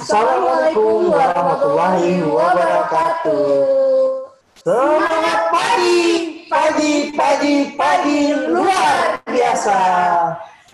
Assalamualaikum warahmatullahi wabarakatuh. Semangat pagi luar biasa.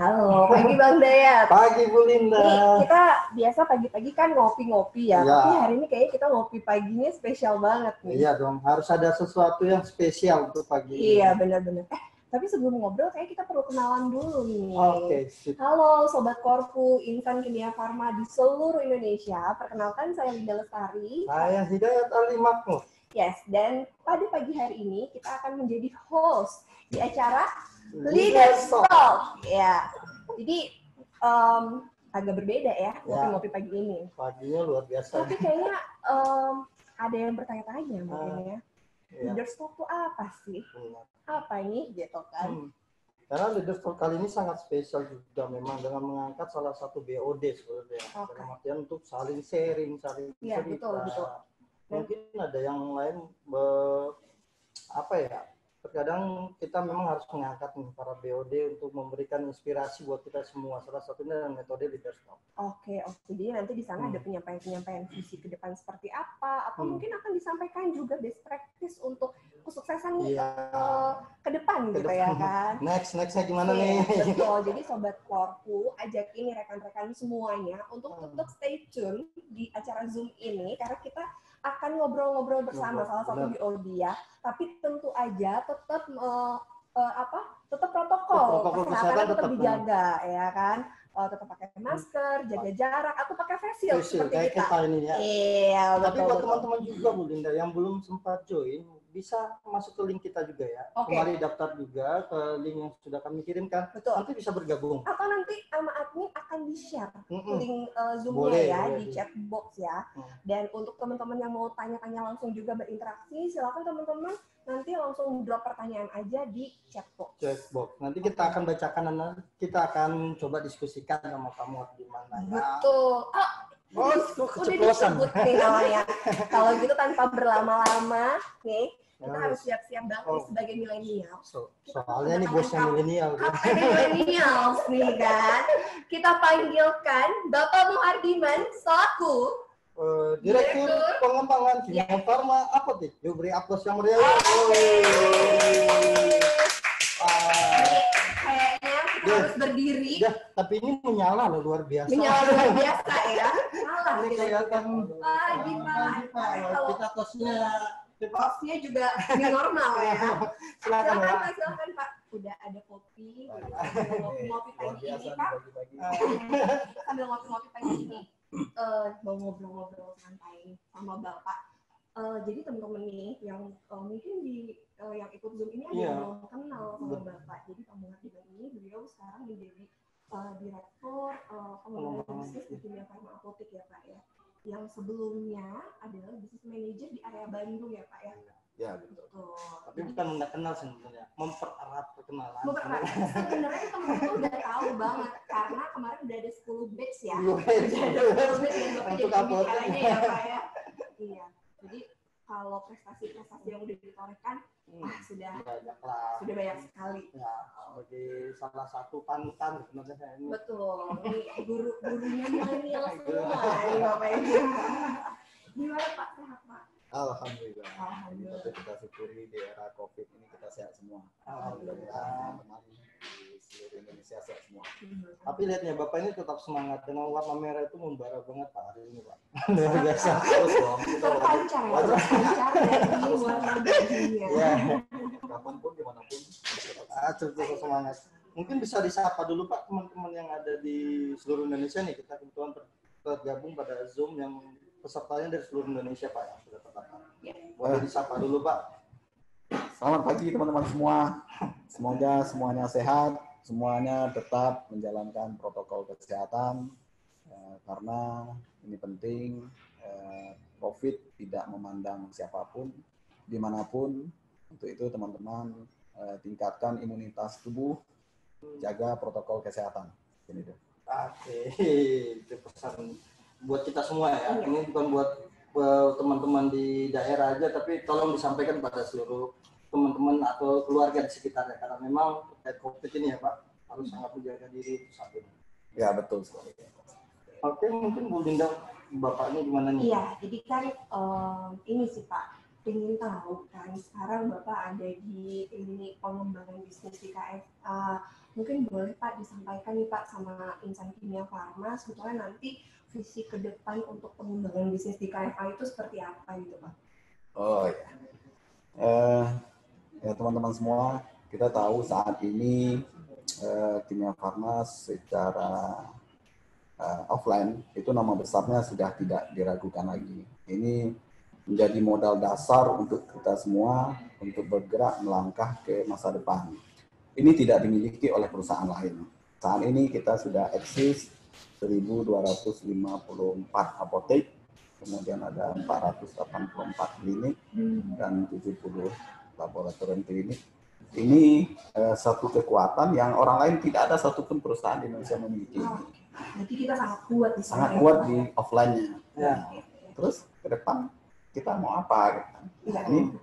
Halo, pagi Bang Dayat. Pagi Bu Linda. Nih, kita biasa pagi-pagi kan ngopi-ngopi ya, Ya. tapi hari ini kayaknya kita ngopi paginya spesial banget nih. Iya dong, harus ada sesuatu yang spesial untuk pagi ini. Iya, benar-benar. Tapi sebelum ngobrol kayak kita perlu kenalan dulu nih. Oke, sip. Halo Sobat Korpu, Insan Kimia Farma di seluruh Indonesia. Perkenalkan saya Linda Lestari. Saya Hidayat Ali Makmur. Yes, dan pada pagi hari ini kita akan menjadi host di acara Leaders Talk. Ya, jadi agak berbeda ya ngopi-ngopi pagi ini. Paginya luar biasa. Tapi kayaknya ada yang bertanya-tanya mungkin ya. Iya. Leaders Talk itu apa sih? Apa ini gitu kan? Karena Leaders Talk kali ini sangat spesial juga memang dengan mengangkat salah satu BOD sebenarnya. Dalam artian untuk saling sharing, saling Iya, cerita. betul. Mungkin ada yang lain terkadang kita memang harus mengangkat nih para BOD untuk memberikan inspirasi buat kita semua. Salah satunya dengan metode Leaders Talk. Oke. Jadi nanti di sana ada penyampaian visi ke depan seperti apa, atau mungkin akan disampaikan juga best practice untuk kesuksesan ke depan gitu ya kan. Nextnya gimana nih? Betul. Jadi Sobat Korpu, ajak ini rekan-rekan semuanya untuk tetap stay tune di acara Zoom ini karena kita akan ngobrol-ngobrol bersama salah satu BOD ya. Tapi tentu aja tetap tetap protokol kesehatan tetap dijaga ya kan. Tetap pakai masker, jaga jarak, atau pakai face shield seperti kita. Ini ya. Iya, tapi buat teman-teman juga Bu Linda yang belum sempat join, bisa masuk ke link kita juga ya. Kembali daftar juga ke link yang sudah kami kirimkan. Betul. Nanti bisa bergabung. Atau nanti sama admin akan di-share link Zoom-nya ya di chat box ya. Dan untuk teman-teman yang mau tanya-tanya langsung juga berinteraksi, silakan teman-teman nanti langsung drop pertanyaan aja di chat box. Nanti kita akan bacakan dan kita akan coba diskusikan sama kamu gimana ya. Betul. Udah disebut nih namanya. Kalau gitu tanpa berlama-lama nih, kita harus siap-siap banget sebagai milenial. Soalnya ini bosnya milenial. Milenial nih kan. Kita panggilkan Bapak Muhardiman selaku Direktur Pengembangan Kimia Farma Apotik. Yuk beri aplaus yang meriah. Kayaknya kita harus berdiri. Tapi ini menyala loh luar biasa. Menyala luar biasa ya. Salah ini kelihatan gimana? Kalau kita tosnya juga ini normal ya. Silakan Pak. Udah ada kopi, ngopi pagi ini Pak. Sambil ngopi pagi ini. Mau ngobrol-ngobrol santai sama Bapak. Jadi teman-teman nih yang mungkin yang ikut Zoom ini ada yang belum kenal sama Bapak. Jadi Pak Muhardiman ini beliau sekarang menjadi direktur pengembangan bisnis di Kimia Farma Apotik ya Pak ya. Yang sebelumnya adalah bisnis manager di area Bandung ya Pak ya. Ya betul. Tapi bukan nggak kenal sebenarnya, mempererat perkenalan. Sebenarnya teman-teman udah tahu banget karena kemarin udah ada 10 batch ya. Udah ada 10 batch untuk apotek ya Pak ya. Iya. Jadi kalau prestasi-prestasi yang udah ditorehkan sudah banyak sekali. Ya, sebagai salah satu panutan sebenarnya ini. Betul. Ini gurunya milenial semua ini Bapak ini. Gimana Pak, sehat Pak? Alhamdulillah. Kita syukuri di era COVID ini kita sehat semua. Alhamdulillah. Teman di seluruh Indonesia sehat semua. Tapi lihatnya Bapak ini tetap semangat dengan warna merah itu membara banget Pak hari ini Pak. Luar biasa. Terus dong. Terpancar dari warna bajunya. Ya. Kapanpun dimanapun. Terus semangat. Mungkin bisa disapa dulu Pak teman-teman yang ada di seluruh Indonesia nih. Kita kebetulan tergabung pada Zoom yang pesertanya dari seluruh Indonesia Pak yang sudah terdaftar. Boleh disapa dulu Pak. Selamat pagi teman-teman semua. Semoga semuanya sehat, semuanya tetap menjalankan protokol kesehatan karena ini penting. COVID tidak memandang siapapun, dimanapun. Untuk itu teman-teman tingkatkan imunitas tubuh, jaga protokol kesehatan. Ini deh. Oke, itu pesan buat kita semua ya. Ini bukan buat teman-teman di daerah aja, tapi tolong disampaikan pada seluruh teman-teman atau keluarga di sekitarnya. Karena memang terkait COVID ini ya Pak, harus sangat menjaga diri itu satu. Ya betul sekali. Oke, mungkin Bu Linda Bapaknya gimana nih? Iya, jadi kan ini sih Pak, ingin tahu kan sekarang Bapak ada di ini pengembangan bisnis di KFA. Mungkin boleh Pak disampaikan nih Pak sama Insan Kimia Farma sebetulnya nanti visi ke depan untuk pengembangan bisnis di KFA itu seperti apa gitu Pak? Oh ya. Eh, ya teman-teman semua, kita tahu saat ini Kimia Farma secara offline itu nama besarnya sudah tidak diragukan lagi. Ini menjadi modal dasar untuk kita semua untuk bergerak melangkah ke masa depan. Ini tidak dimiliki oleh perusahaan lain. Saat ini kita sudah eksis 1.254 apotek, kemudian ada 484 klinik dan 70 laboratorium klinik. Ini satu kekuatan yang orang lain tidak ada satupun perusahaan di Indonesia memiliki. Jadi kita sangat kuat di sana. Sangat kuat di offline-nya. Ya. Terus ke depan kita mau apa? Ya, Ini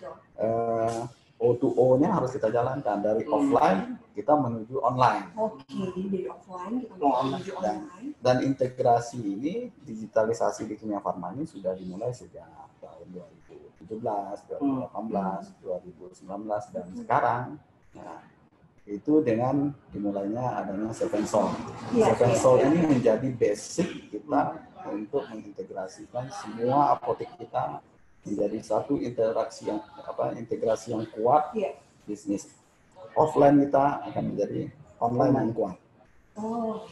O2O-nya harus kita jalankan dari offline kita menuju online. Oke, jadi dari offline kita menuju online. Dan integrasi ini, digitalisasi di Kimia Farma ini sudah dimulai sejak tahun 2017, 2018, 2019 dan sekarang. Nah, itu dengan dimulainya adanya Sevensol. Sevensol ini menjadi basic kita untuk mengintegrasikan semua apotek kita menjadi satu integrasi yang kuat. Bisnis offline kita akan menjadi online yang kuat.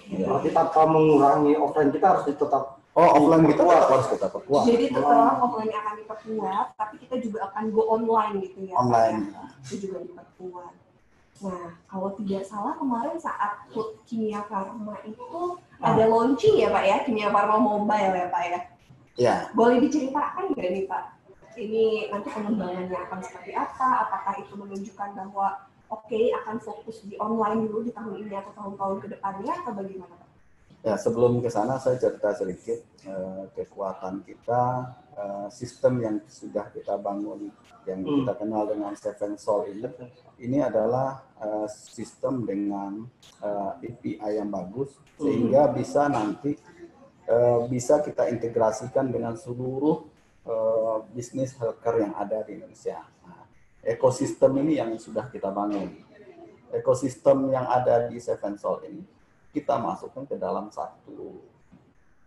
Berarti tanpa mengurangi offline kita harus tetap. Offline kita harus kita perkuat. Jadi tetap offline akan diperkuat, tapi kita juga akan go online gitu ya. Online. Itu juga diperkuat. Nah, kalau tidak salah kemarin saat Kimia Farma itu ada launching ya Pak ya, Kimia Farma Mobile ya Pak ya? Ya. Boleh diceritakan nggak nih Pak? Ini nanti pengembangannya akan seperti apa? Apakah itu menunjukkan bahwa akan fokus di online dulu di tahun ini atau tahun-tahun ke depannya atau bagaimana Pak? Ya, sebelum ke sana saya cerita sedikit kekuatan kita, sistem yang sudah kita bangun yang kita kenal dengan Sevensol ini adalah sistem dengan API yang bagus sehingga bisa nanti bisa kita integrasikan dengan seluruh bisnis healthcare yang ada di Indonesia. Nah, ekosistem ini yang sudah kita bangun. Ekosistem yang ada di Sevensol ini kita masukkan ke dalam satu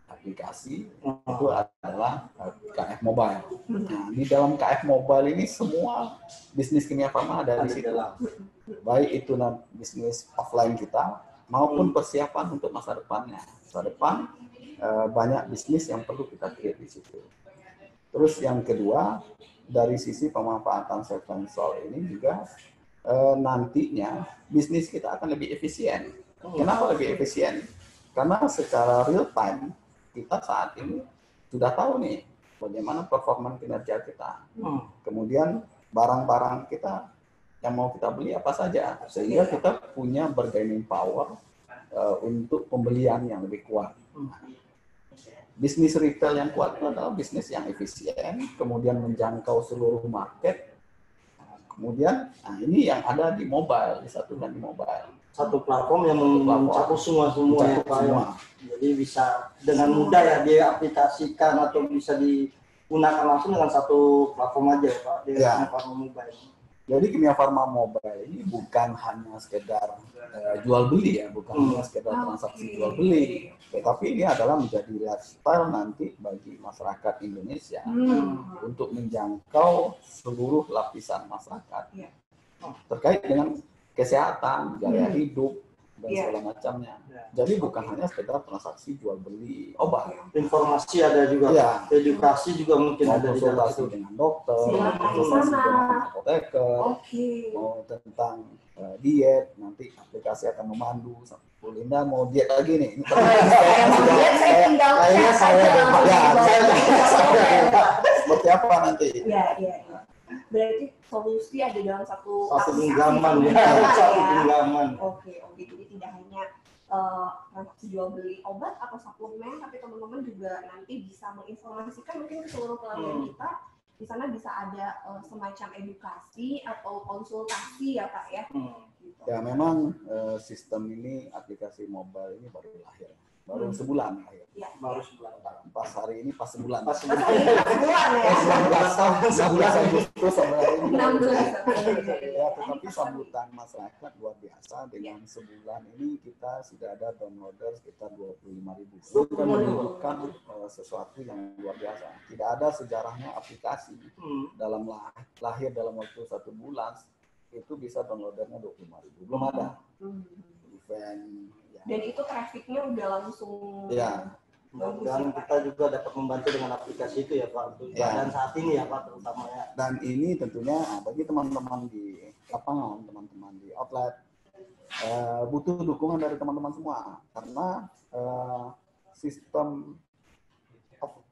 aplikasi, itu adalah KF Mobile. Nah, di dalam KF Mobile ini semua bisnis Kimia Farma ada di situ. Baik itu bisnis offline kita maupun persiapan untuk masa depannya. Masa depan banyak bisnis yang perlu kita create di situ. Terus yang kedua, dari sisi pemanfaatan Sevensol ini juga nantinya bisnis kita akan lebih efisien. Kenapa lebih efisien? Karena secara real time kita saat ini sudah tahu nih bagaimana performa kinerja kita. Kemudian barang-barang kita yang mau kita beli apa saja, sehingga kita punya bargaining power untuk pembelian yang lebih kuat. Bisnis retail yang kuat itu adalah bisnis yang efisien, kemudian menjangkau seluruh market. Kemudian, ini yang ada di mobile, disatukan di mobile. Satu platform yang mencakup semua ya, Pak. Jadi bisa dengan mudah ya diaplikasikan atau bisa digunakan langsung dengan satu platform aja Pak, di Kimia Farma Mobile. Jadi Kimia Farma Mobile ini bukan hanya sekedar jual beli ya, bukan hanya sekedar transaksi jual beli, tetapi ini adalah menjadi lifestyle nanti bagi masyarakat Indonesia untuk menjangkau seluruh lapisan masyarakat terkait dengan kesehatan, gaya hidup, dan segala macamnya. Jadi bukan hanya sekedar transaksi jual beli obat. Informasi ada juga, edukasi juga mungkin ada di dalam konsultasi dengan dokter, konsultasi dengan apoteker, mau tentang diet, nanti aplikasi akan memandu. Bu Linda mau diet lagi nih. Seperti apa nanti? Berarti solusi ada dalam satu genggaman ya. Oke, jadi tidak hanya transaksi jual beli obat atau suplemen, tapi teman-teman juga nanti bisa menginformasikan mungkin ke seluruh pelanggan kita. Di sana bisa ada semacam edukasi atau konsultasi ya Pak ya. Ya memang sistem ini, aplikasi mobile ini baru lahir. baru sebulan lahir. Ya. Baru sebulan. Pas hari ini pas sebulan. Pas Pas hari ini pas bulan ya. 16 Agustus sampai hari ini. 16. Ya, tetapi sambutan masyarakat luar biasa dengan sebulan ini kita sudah ada downloader sekitar 25.000. Itu kan menunjukkan sesuatu yang luar biasa. Tidak ada sejarahnya aplikasi dalam lahir dalam waktu 1 bulan itu bisa downloadernya 25.000. Belum ada. Event. Ya. Dan itu trafficnya udah langsung. Ya. Dan kita juga dapat membantu dengan aplikasi itu ya Pak untuk keadaan saat ini ya Pak terutamanya. Dan ini tentunya bagi teman-teman di lapangan, teman-teman di outlet butuh dukungan dari teman-teman semua karena sistem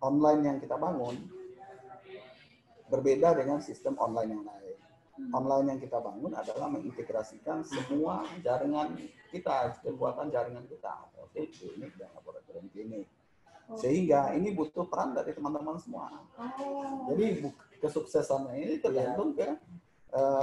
online yang kita bangun berbeda dengan sistem online yang lain. Online yang kita bangun adalah mengintegrasikan semua jaringan kita, kekuatan jaringan kita, klinik dan laboratorium klinik. Sehingga ini butuh peran dari teman-teman semua. Jadi kesuksesannya ini tergantung ke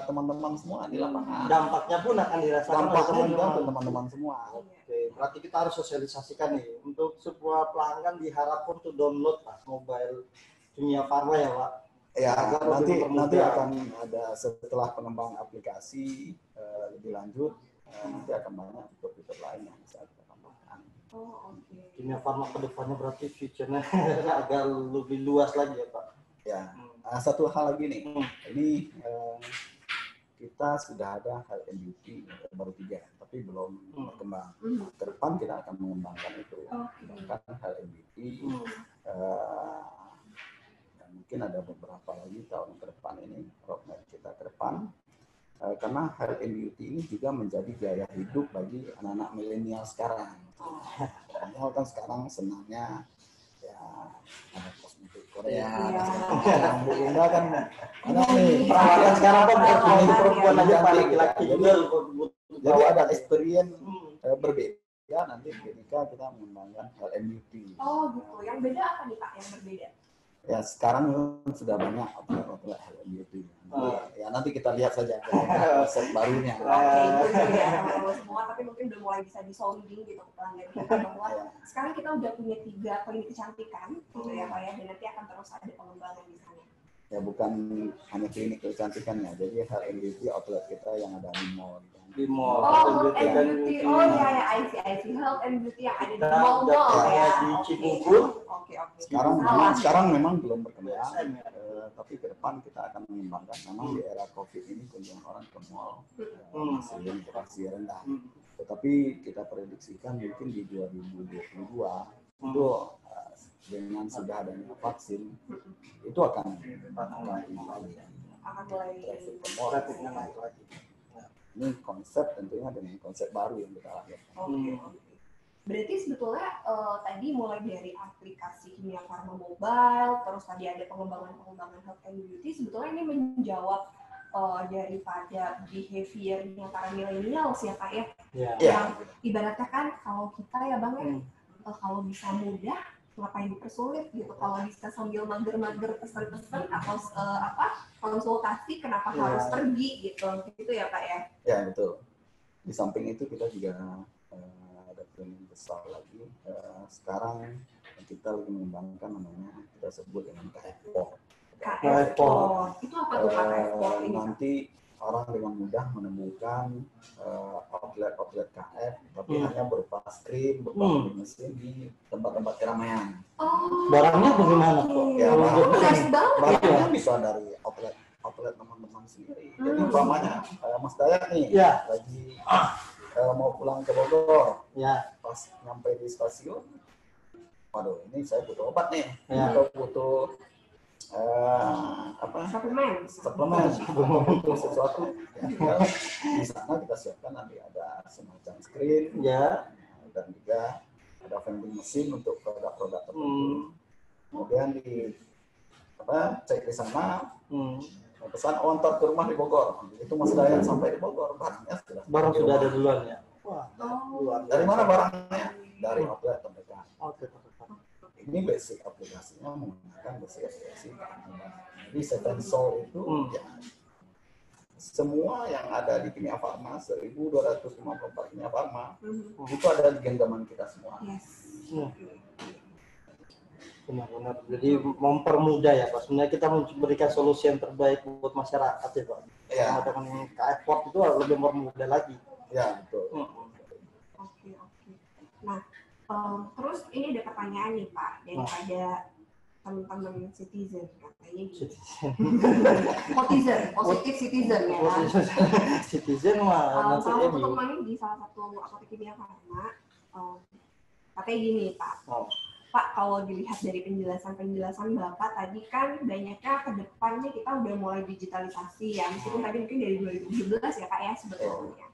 teman-teman semua di lapangan. Dampaknya pun akan dirasakan Dampaknya juga ke teman-teman semua. Oke, berarti kita harus sosialisasikan nih untuk sebuah pelanggan diharapkan untuk download Pak mobile Kimia Farma ya Pak. Ya, nanti akan ada setelah pengembangan aplikasi lebih lanjut nanti akan banyak fitur-fitur lain yang bisa kita tambahkan. Oh, oke. Kimia Farma ke depannya berarti fiturnya agak lebih luas lagi ya Pak. Ya, satu hal lagi nih, ini kita sudah ada health and beauty baru 3, tapi belum berkembang. Ke depan kita akan mengembangkan itu, mengembangkan health and beauty. Dan mungkin ada beberapa lagi tahun ke depan ini roadmap kita ke depan. Karena health and beauty ini juga menjadi gaya hidup bagi anak-anak milenial sekarang. Milenial kan sekarang senangnya ya ada kosmetik Korea, yang Bu Linda kan ada nih Perawatan sekarang kan perempuan aja Pak, laki-laki juga. Jadi ada experience berbeda nanti ketika kita mengembangkan health and beauty. Oh gitu. Yang beda apa nih Pak yang berbeda? Ya sekarang sudah banyak outlet health and beauty. Ya nanti kita lihat saja konsep barunya. Oke, itu ya semua, tapi mungkin udah mulai bisa disounding gitu ke pelanggan kita bahwa sekarang kita udah punya 3 klinik kecantikan gitu ya Pak ya, dan nanti akan terus ada pengembangan di sana. Ya bukan hanya klinik kecantikan ya, jadi health and beauty outlet kita yang ada di mall. Di mall. Oh, health and beauty. Oh ya ya, I see. Health and beauty yang ada di mall-mall ya. Di Cibubur. Oke. Sekarang memang belum berkembang, tapi ke depan kita akan mengembangkan. Memang di era COVID ini kunjungan orang ke mall masih rendah. Tetapi kita prediksikan mungkin di 2022 itu dengan sudah adanya vaksin itu akan mulai naik lagi. Ini konsep tentunya dengan konsep baru yang kita lahirkan. Berarti sebetulnya tadi mulai dari aplikasi Kimia Farma Mobile, terus tadi ada pengembangan health and beauty, sebetulnya ini menjawab daripada behaviornya para milenial ya Pak ya. Yang ibaratnya kan kalau kita ya Bang ya, kalau bisa mudah ngapain dipersulit gitu, kalau bisa sambil mager-mager pesen-pesen atau konsultasi kenapa harus pergi gitu ya Pak ya. Ya betul. Di samping itu kita juga ada planning besar lagi. Sekarang kita lagi mengembangkan namanya kita sebut dengan KF4. Itu apa tuh KF4 ini? Nanti orang dengan mudah menemukan outlet KF, tapi hanya berupa screen, berupa mesin di tempat-tempat keramaian. Barangnya bagaimana kok? Ya, barangnya bisa dari outlet teman-teman sendiri. Jadi umpamanya Mas Dayak nih lagi mau pulang ke Bogor, pas nyampe di stasiun, waduh ini saya butuh obat nih, atau butuh suplemen butuh sesuatu ya, di sana kita siapkan nanti ada semacam screen dan juga ada vending mesin untuk produk-produk tertentu. Kemudian cek di sana, pesan antar ke rumah di Bogor. Itu Mas Dayan sampai di Bogor, barangnya sudah ada duluan ya. Dari mana barangnya? Dari outlet terdekat. Ini basic aplikasinya menggunakan basic aplikasi. Jadi Seven Soul itu ya, semua yang ada di Kimia Farma 1254 Kimia Farma itu ada di genggaman kita semua. Benar-benar. Jadi mempermudah ya Pak. Sebenarnya kita memberikan solusi yang terbaik buat masyarakat ya Pak. Ya. Dengan KF itu lebih mempermudah lagi. Ya, betul. Oke. Nah, terus ini ada pertanyaan nih Pak daripada teman-teman citizen katanya gitu. Positif citizen ya kan. Citizen mah salah satu teman di salah satu apotek kimia farma katanya gini Pak. Pak, kalau dilihat dari penjelasan Bapak tadi kan banyaknya ke depannya kita udah mulai digitalisasi ya, meskipun tadi mungkin dari 2017 ya Pak ya sebetulnya.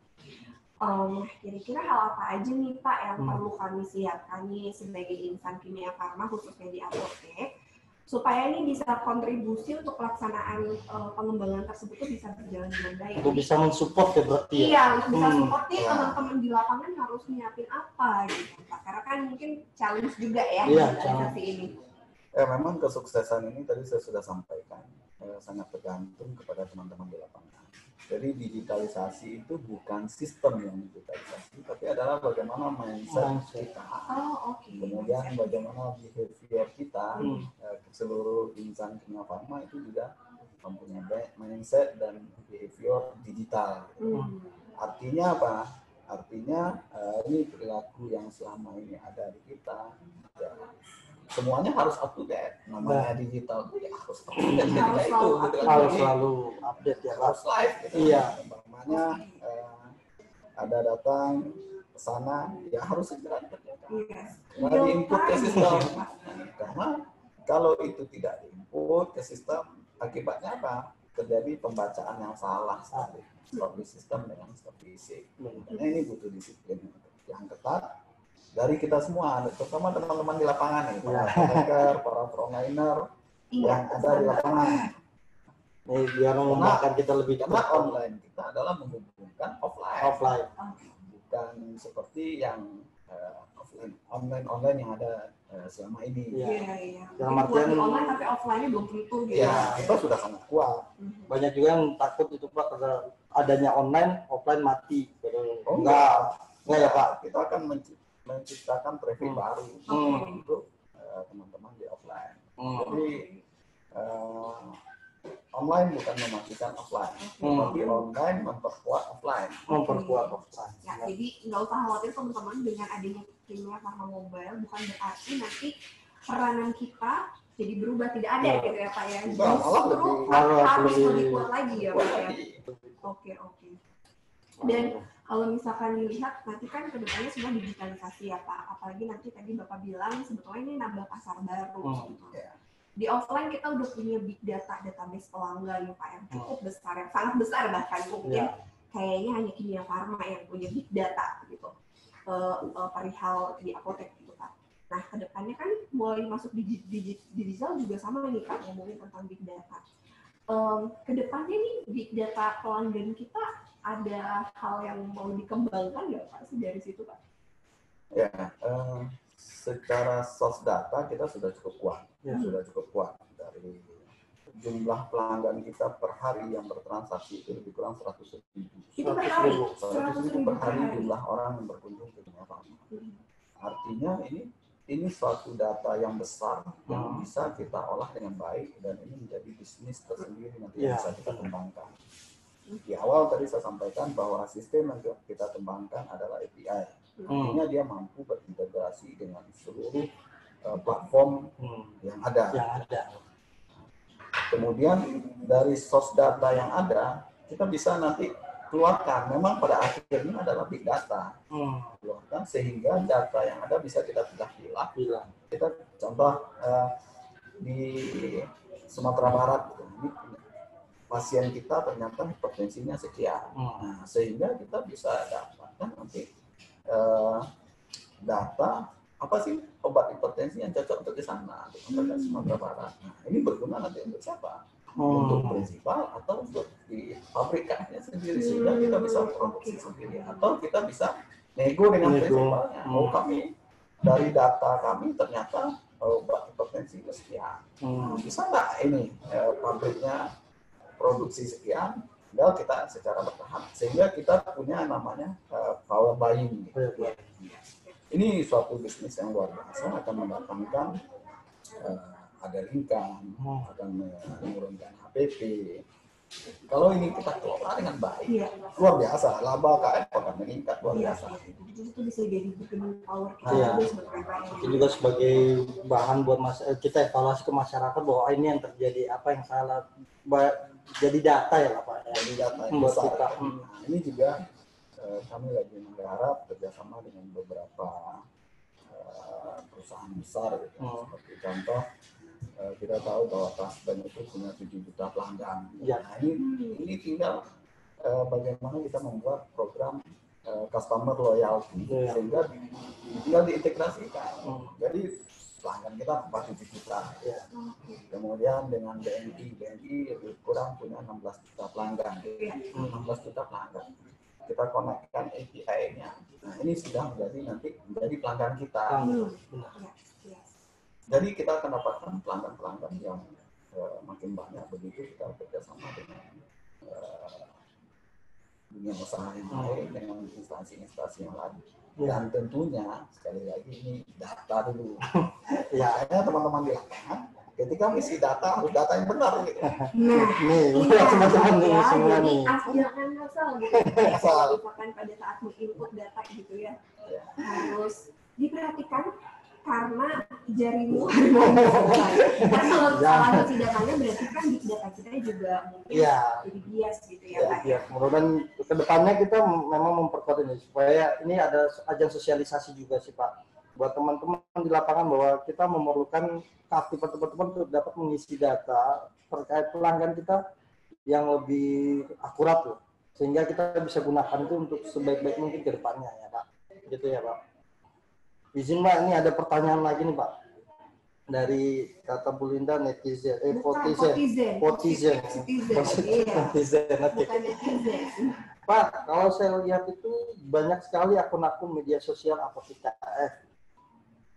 Kira-kira hal apa aja nih Pak yang perlu kami siapkan nih sebagai insan kimia farma khususnya di apotek supaya ini bisa kontribusi untuk pelaksanaan pengembangan tersebut tuh bisa berjalan dengan baik. Untuk bisa mensupport ya berarti ya? Iya, untuk bisa support nih teman-teman di lapangan harus nyiapin apa gitu Pak. Karena kan mungkin challenge juga ya digitalisasi ini. Ya memang kesuksesan ini tadi saya sudah sampaikan sangat tergantung kepada teman-teman di lapangan. Jadi digitalisasi itu bukan sistem yang digitalisasi, tapi adalah bagaimana mindset kita. Kemudian bagaimana behavior kita, seluruh insan kimia farma itu juga mempunyai mindset dan behavior digital. Artinya apa? Artinya ini perilaku yang selama ini ada di kita. Ya, semuanya harus up to date. Namanya digital itu ya harus up to date. Harus selalu update ya, harus live. Gitu. Iya. Namanya ada datang ke sana, ya harus segera dikerjakan. Karena diinput ke sistem. Karena kalau itu tidak diinput ke sistem, akibatnya apa? Terjadi pembacaan yang salah sekali. Stop di sistem dengan stop di fisik. Makanya ini butuh disiplin yang ketat dari kita semua, terutama teman-teman di lapangan nih, para hacker, para frontliner yang ada di lapangan. Biar mengembangkan kita lebih karena online kita adalah menghubungkan offline. Bukan seperti yang online yang ada selama ini. Iya. Dalam artian online tapi offline-nya belum tentu gitu. Ya, itu sudah sangat kuat. Banyak juga yang takut itu Pak karena adanya online, offline mati. Enggak ya Pak. Kita akan menciptakan traffic baru untuk teman-teman di offline. Jadi online bukan mematikan offline, tapi online memperkuat offline. Ya, jadi nggak usah khawatir teman-teman dengan adanya kimia farma mobile, bukan berarti nanti peranan kita jadi berubah, tidak ada gitu ya Pak ya. Justru harus lebih kuat lagi ya Pak ya. Oke. Dan kalau misalkan dilihat nanti kan kedepannya semua digitalisasi ya Pak, apalagi nanti tadi Bapak bilang sebetulnya ini nambah pasar baru. Di offline kita udah punya big data, database pelanggan ya Pak yang cukup besar, yang sangat besar bahkan mungkin kayaknya hanya kimia farma yang punya big data gitu perihal di apotek gitu Pak. Nah kedepannya kan mulai masuk di digital juga sama nih Pak, ngomongin tentang big data. Kedepannya nih big data pelanggan kita ada hal yang mau dikembangkan nggak Pak sih dari situ Pak? Ya, secara source data kita sudah cukup kuat, dari jumlah pelanggan kita per hari yang bertransaksi itu lebih kurang 100.000. Itu per hari? 100.000 per hari jumlah orang yang berkunjung ke kimia farma. Artinya ini suatu data yang besar yang bisa kita olah dengan baik dan ini menjadi bisnis tersendiri nanti yang bisa kita kembangkan. Di awal tadi saya sampaikan bahwa sistem yang kita kembangkan adalah API. Artinya dia mampu berintegrasi dengan seluruh platform yang ada. Kemudian dari source data yang ada, kita bisa nanti keluarkan. Memang pada akhirnya adalah big data. Keluarkan sehingga data yang ada bisa kita pilah. Kita contoh di Sumatera Barat, ini pasien kita ternyata hipertensinya sekian. Nah, sehingga kita bisa dapatkan nanti data apa sih obat hipertensi yang cocok untuk di sana, untuk Sumatera Barat. Nah, ini berguna nanti untuk siapa? Untuk prinsipal atau untuk di pabrikannya sendiri, sehingga kita bisa produksi sendiri. Atau kita bisa nego dengan prinsipalnya. Kami dari data kami ternyata obat hipertensi sekian. Bisa nggak ini pabriknya produksi sekian, tinggal kita secara bertahap sehingga kita punya namanya power buying. Ini suatu bisnis yang luar biasa, akan mendatangkan ada income, akan menurunkan HPP. Kalau ini kita kelola dengan baik, luar biasa, laba KF akan meningkat luar biasa. Itu bisa jadi bargaining power kita Iya. juga sebagai UMKM. Itu juga sebagai bahan buat kita evaluasi ke masyarakat bahwa ini yang terjadi, apa yang salah, jadi data ya Pak ya. Jadi data yang Buat besar. kita. Nah, ini juga kami lagi menggarap kerjasama dengan beberapa perusahaan besar gitu. Seperti contoh kita tahu bahwa Kasban itu punya 7 juta pelanggan. Ya. Nah, ini tinggal bagaimana kita membuat program customer loyalty sehingga tinggal diintegrasikan. Jadi pelanggan kita 47 juta. Ya. Kemudian dengan BNI lebih kurang punya 16 juta pelanggan. 16 juta pelanggan. Kita konekkan API-nya. Nah, ini sudah menjadi pelanggan kita. Jadi kita akan dapatkan pelanggan-pelanggan yang makin banyak begitu kita bekerjasama dengan dunia usaha yang lain, dengan instansi-instansi yang lain. Dan tentunya sekali lagi ini data dulu. Ya, teman-teman di lapangan, ketika mengisi data harus data yang benar gitu. Nih, buat teman-teman ya, semua jadi nih. jangan asal gitu. Misalkan pada saat menginput data gitu ya, harus diperhatikan karena jarimu karena kalau salah ngisi datanya berarti kan di data kita juga mungkin jadi bias gitu ya Pak. Ya, kemudian kedepannya kita memang memperkuat ini supaya ini ada ajang sosialisasi juga sih Pak buat teman-teman di lapangan bahwa kita memerlukan keaktifan teman-teman untuk dapat mengisi data terkait pelanggan kita yang lebih akurat loh, sehingga kita bisa gunakan itu untuk sebaik-baik mungkin ke depannya ya Pak. Gitu ya Pak. Izin Pak, ini ada pertanyaan lagi nih Pak dari kata Bu Linda netizen, potizen. Pak, kalau saya lihat itu banyak sekali akun-akun media sosial apotika KF.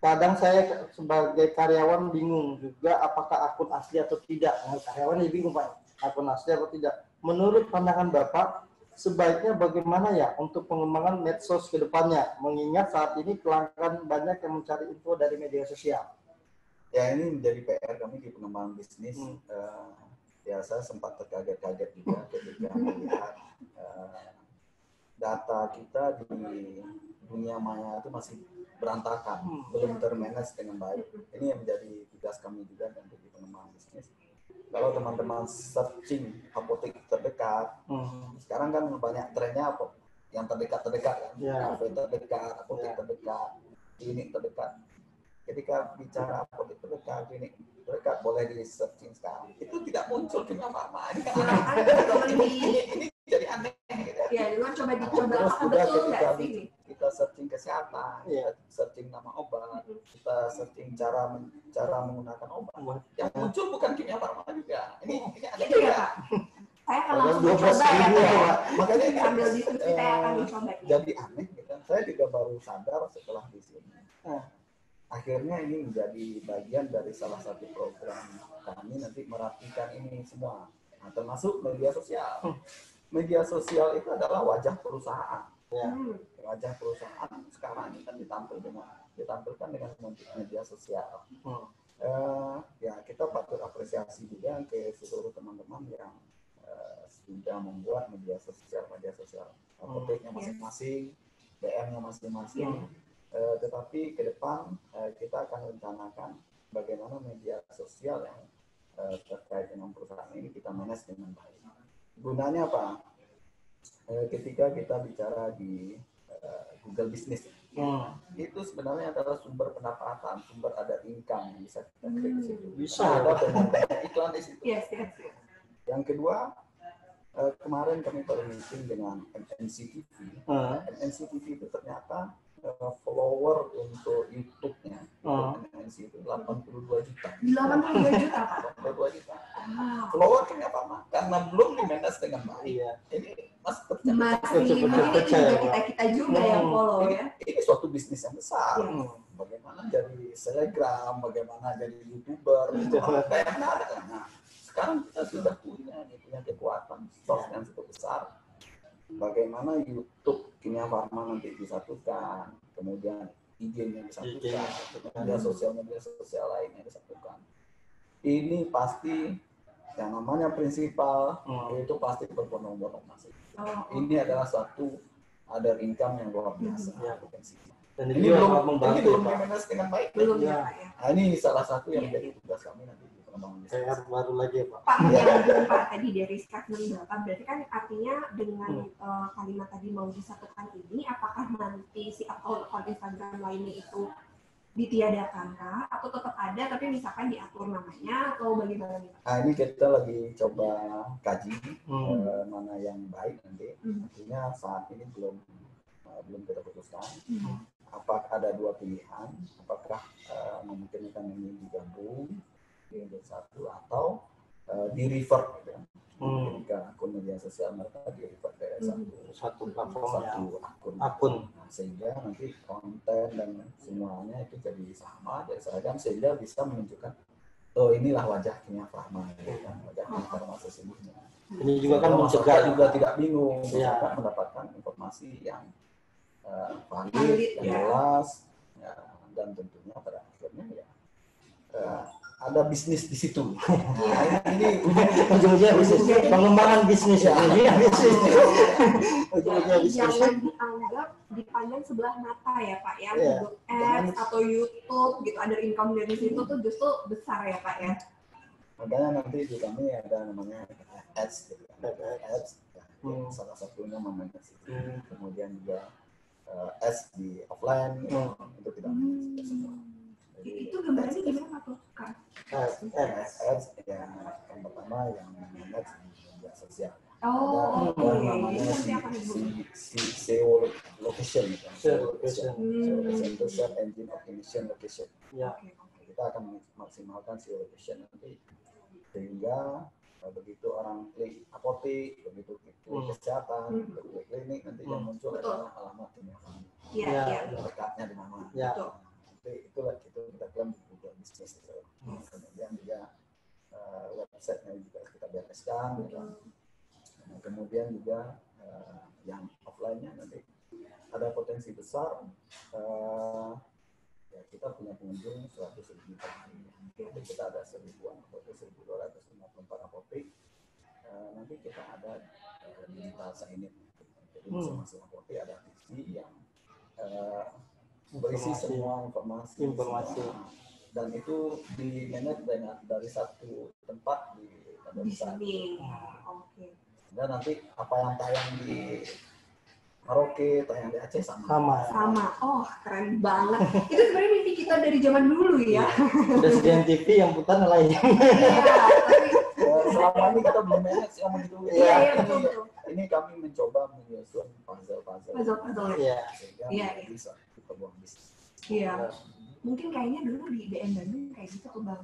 Kadang saya sebagai karyawan bingung juga apakah akun asli atau tidak. Karyawan ya bingung Pak, akun asli atau tidak. Menurut pandangan Bapak, sebaiknya bagaimana ya untuk pengembangan medsos ke depannya, mengingat saat ini pelanggan banyak yang mencari info dari media sosial. Ya, ini menjadi PR kami di pengembangan bisnis. Ya, saya sempat terkaget-kaget juga ketika melihat data kita di dunia maya itu masih berantakan, belum termanage dengan baik. Ini yang menjadi tugas kami juga dan di pengembangan bisnis. Kalau teman-teman searching apotek terdekat, sekarang kan banyak trennya apa? Yang terdekat-terdekat kan, kafe terdekat, apotek terdekat, klinik terdekat. Ketika bicara apotek terdekat, klinik terdekat, boleh di searching sekarang. Itu tidak muncul Kimia Farma. Ini kan ini jadi aneh. Gitu. Ya, dulu coba Terus juga betul ketika nggak sih? kita searching kesehatan, kita searching nama obat, kita searching cara menggunakan obat. Yang muncul bukan Kimia Farma juga. Ini ada juga. Saya akan langsung mencoba ya. Makanya ini sambil diskusi saya akan mencoba. Jadi aneh gitu. Saya juga baru sadar setelah di sini. Akhirnya ini menjadi bagian dari salah satu program kami nanti merapikan ini semua. Nah, termasuk media sosial. Media sosial itu adalah wajah perusahaan. Wajah perusahaan sekarang ini kan ditampilkan dengan media sosial. Ya, kita patut apresiasi juga ke seluruh teman-teman yang sudah membuat media sosial apoteknya masing-masing, DM-nya masing-masing. Tetapi ke depan kita akan rencanakan bagaimana media sosial yang terkait dengan perusahaan ini kita manage dengan baik. Gunanya apa? Ketika kita bicara di Google Business, itu sebenarnya adalah sumber pendapatan, sumber ada income yang bisa kita klik di situ. Bisa ada banyak iklan di situ. Yes. Yang kedua, kemarin kami baru meeting dengan MNC TV. MNC TV itu ternyata follower untuk YouTube-nya MNC itu 82 juta. 82 juta Pak. 82 juta. Follower kenapa Pak? Karena belum di-manage dengan baik. Ini masih kita juga yang follow ya. Ini suatu bisnis yang besar. Bagaimana jadi selebgram, bagaimana jadi YouTuber, nah, sekarang kita sudah punya kekuatan sos yang cukup besar. Bagaimana YouTube Kimia Farma nanti disatukan, kemudian IG-nya disatukan, media sosial lainnya disatukan. Ini pasti yang namanya prinsipal itu pasti berbondong-bondong masih. Ini adalah satu other income yang luar biasa. Potensinya. Dan Ini belum dimanage dengan baik. Belum ya, Pak ya. Nah, ini salah satu yang menjadi tugas kami nanti di pengembangan bisnis. PR baru lagi ya Pak. Pak, menyambung Pak tadi dari statement Bapak, berarti kan artinya dengan kalimat tadi mau disatukan ini, apakah nanti si akun Instagram lainnya itu ditiadakan kah? Atau tetap ada tapi misalkan diatur namanya atau bagaimana nih Pak? Nah, ini kita lagi coba kaji mana yang baik nanti. Artinya saat ini belum kita putuskan. Apakah ada dua pilihan? Apakah memungkinkan ini digabung menjadi satu atau di revert gitu. Ketika akun media sosial mereka di revert ke satu akun. Nah, sehingga nanti konten dan semuanya itu jadi sama, jadi seragam, sehingga bisa menunjukkan oh inilah wajah Kimia Pharma, wajah Kimia Pharma sesungguhnya. Ini juga kan mencegah juga tidak bingung, mendapatkan informasi yang valid, yang jelas, ya, dan tentunya pada akhirnya ya ada bisnis di situ. Ini ujung-ujungnya bisnis, pengembangan bisnis ya. Jangan dianggap dipandang sebelah mata ya Pak ya, untuk ads atau YouTube gitu, ada income dari situ tuh justru besar ya Pak ya. Makanya nanti di kami ada namanya ads, gitu. Ads, salah satunya namanya sih. Kemudian juga ads di offline itu tidak semua. Itu gambarnya gimana Pak? Ads yang pertama yang manage di media sosial. Namanya SEO location, SEO itu search engine optimization location. Kita akan maksimalkan SEO location nanti sehingga begitu orang klik apotek, begitu klik kesehatan, klik klinik, nanti yang muncul adalah alamat Kimia Pharma. Lekatnya di mana? Nanti itu kita klaim Google Business. Kemudian juga websitenya juga kita bereskan. Kemudian juga yang offline-nya nanti ada potensi besar. Ya, kita punya pengunjung 100.000 per hari. Nanti kita ada 1.000-an atau 1.254 apotek. Nanti kita ada digital sign-in. Jadi masing-masing apotek ada TV yang berisi semua informasi. Dan itu di manage dari satu tempat di sini. Dan nanti apa yang tayang di Merauke, tayang di Aceh sama. Oh, keren banget. Itu sebenarnya mimpi kita dari zaman dulu ya. Udah sediain TV yang putar lainnya. Tapi selama ini kita belum manage yang begitu. Ini kami mencoba menyusun puzzle. Sehingga bisa kita buang bisnis. Iya. Mungkin kayaknya dulu di BM Bandung kayak gitu tuh Bang.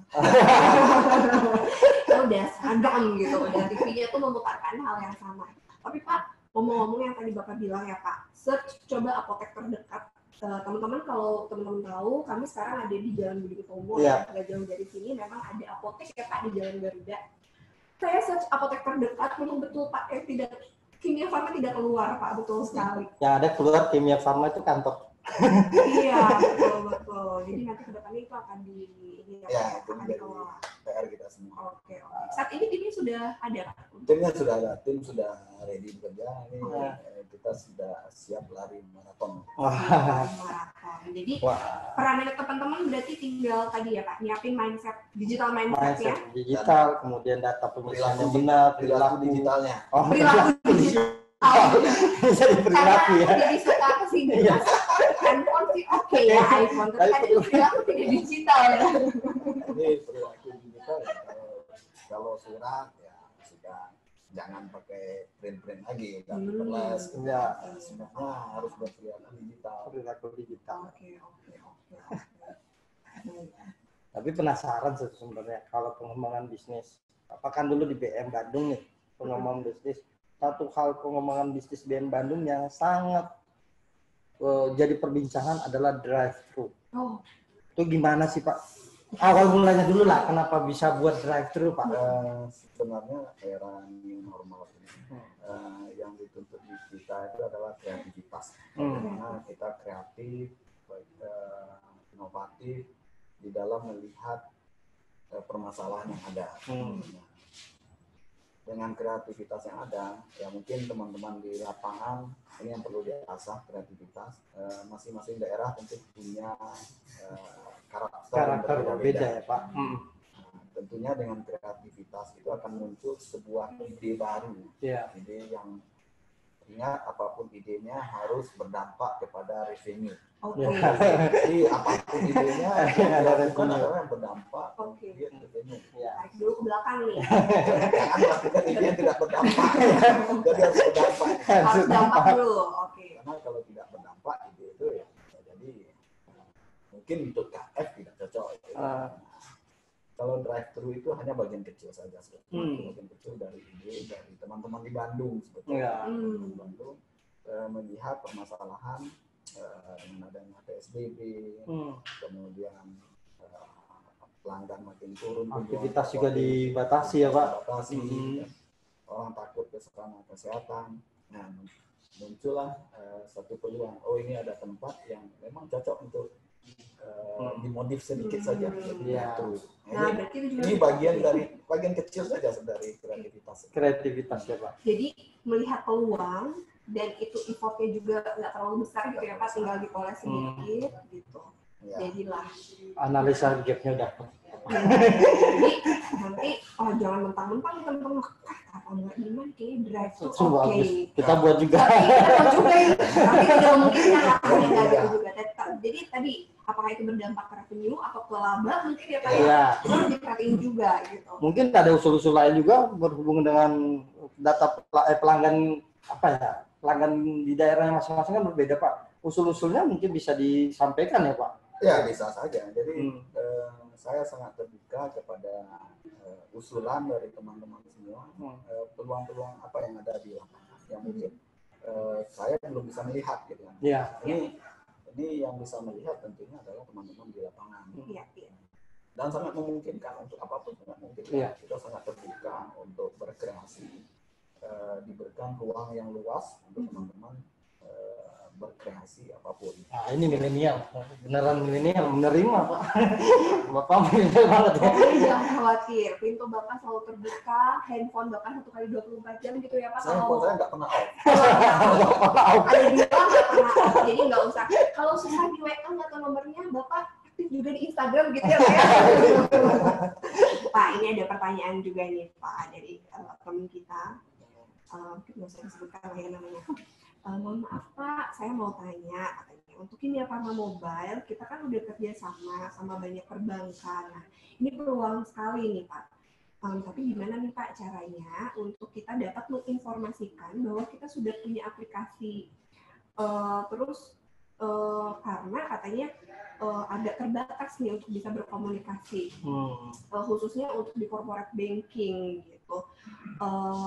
Udah seragam gitu, udah TV-nya tuh memutarkan hal yang sama. Tapi Pak, ngomong-ngomong yang tadi Bapak bilang ya Pak, search coba apotek terdekat. Teman-teman kalau teman-teman tahu, kami sekarang ada di Jalan Budi Utomo, nggak jauh dari sini. Memang ada apotek ya Pak di Jalan Garuda. Saya search apotek terdekat, memang betul Pak, tidak Kimia Pharma tidak keluar Pak, betul sekali. Yang ada keluar Kimia Pharma itu kantor. Iya, betul. Jadi nanti kedepannya itu akan akan dikelola. PR kita semua. Oke. Saat ini timnya sudah ada. Timnya sudah ada, tim sudah ready bekerja. Ini kita sudah siap lari maraton. Jadi perannya teman-teman berarti tinggal tadi ya Pak, nyiapin digital mindset ya. Digital, kemudian data pemilihan yang benar, perilaku digitalnya. Perilaku digital. Bisa diperilaku ya. Jadi suka ke sini. Handphone sih oke ya iPhone, tapi kan itu perilaku tidak digital ya. Ini perilaku digital ya, kalau surat ya sudah jangan pakai print lagi, kertas. Semuanya harus berperilaku digital. Oke. Tapi penasaran sebenarnya kalau pengembangan bisnis. Apakah dulu di BM Bandung nih pengembangan bisnis? Satu hal pengembangan bisnis BM Bandung yang sangat jadi perbincangan adalah drive-thru. Itu gimana sih Pak? Awal mulanya dulu lah, kenapa bisa buat drive-thru Pak? Sebenarnya era new normal ini yang dituntut di kita itu adalah kreativitas. Karena kita kreatif, baik inovatif di dalam melihat permasalahan yang ada. Dengan kreativitas yang ada, ya mungkin teman-teman di lapangan ini yang perlu diasah kreativitas. Masing-masing daerah tentu punya karakter yang berbeda ya Pak. Tentunya dengan kreativitas itu akan muncul sebuah ide baru, ide yang ingat apapun idenya harus berdampak kepada revenue. Jadi apapun idenya dilakukan adalah yang berdampak dia revenue. Tarik dulu ke belakang nih. Jangan lakukan ide yang tidak berdampak. Jadi harus berdampak. Harus dampak dulu. Karena kalau tidak berdampak ide itu ya jadi mungkin untuk KF tidak cocok. Kalau drive-thru itu hanya bagian kecil saja sebetulnya. Bagian kecil dari ide dari teman-teman di Bandung sebetulnya. Di Bandung melihat permasalahan dengan adanya PSBB, kemudian pelanggan makin turun, aktivitas juga dibatasi ya Pak. Orang takut ke sarana kesehatan. Nah, muncullah satu peluang. Oh, ini ada tempat yang memang cocok untuk dimodif sedikit saja. Ini bagian kecil saja dari kreativitas ya Pak. Jadi melihat peluang dan itu effortnya juga nggak terlalu besar gitu ya Pak, tinggal dipoles sedikit gitu. Jadilah analisa gapnya udah. Jadi nanti jangan mentang-mentang teman-teman apa nggak iman kayak drive tuh oke. Kita buat juga. Tapi tidak mungkin nggak ada juga. Jadi tadi apakah itu berdampak ke revenue atau ke laba mungkin ya Pak ya. Harus diperhatiin juga gitu. Mungkin ada usul-usul lain juga berhubungan dengan data pelanggan apa ya? Pelanggan di daerah masing-masing kan berbeda Pak. Usul-usulnya mungkin bisa disampaikan ya Pak. Ya bisa saja. Jadi saya sangat terbuka kepada usulan dari teman-teman semua, peluang-peluang apa yang ada di lapangan yang mungkin saya belum bisa melihat gitu kan. Ini yang bisa melihat tentunya adalah teman-teman di lapangan. Dan sangat memungkinkan untuk apapun sangat memungkinkan. Kita sangat terbuka untuk berkreasi, diberikan ruang yang luas untuk teman-teman berkreasi apapun. Nah, ini milenial, beneran milenial menerima Pak. Bapak milenial banget ya. Jangan khawatir, pintu Bapak selalu terbuka, handphone Bapak 1 kali 24 jam gitu ya Pak. Handphone saya nggak pernah off. Ada 2 nggak pernah off, jadi nggak usah. Kalau susah di WA nggak tahu nomornya, Bapak aktif juga di Instagram gitu ya Pak. Pak, ini ada pertanyaan juga nih Pak dari teman kita. Nggak usah disebutkan lah ya namanya. Mohon maaf Pak, saya mau tanya katanya untuk Kimia Farma Mobile kita kan udah kerja sama banyak perbankan. Nah, ini peluang sekali nih Pak. Tapi gimana nih Pak caranya untuk kita dapat menginformasikan bahwa kita sudah punya aplikasi karena katanya agak terbatas nih untuk bisa berkomunikasi, khususnya untuk di corporate banking gitu.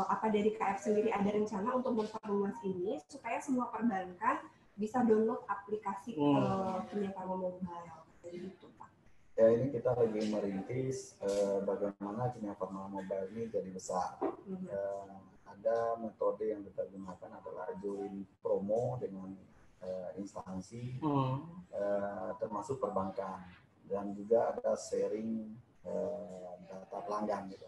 Apa dari KF sendiri ada rencana untuk memperluas ini supaya semua perbankan bisa download aplikasi Kimia Farma Mobile gitu Pak? Ya ini kita lagi merintis bagaimana Kimia Farma Mobile ini jadi besar. Ada metode yang kita gunakan adalah join promo dengan instansi termasuk perbankan dan juga ada sharing data pelanggan gitu.